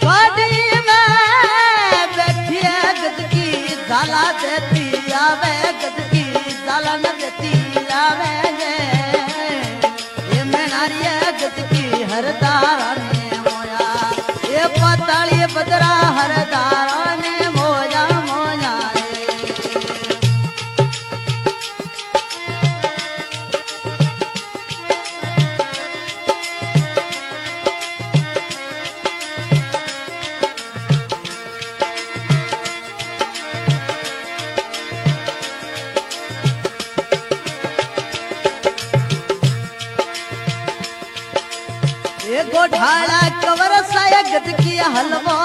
वाडी में बैठी है गद की झाला देती आवे गद की झाला न देती आवे ये मेनारी है गद की हरदारा ने मोया ये पाताली बदरा हरदारा ने मोया मोया गोठाला कवर साया गद की हलवो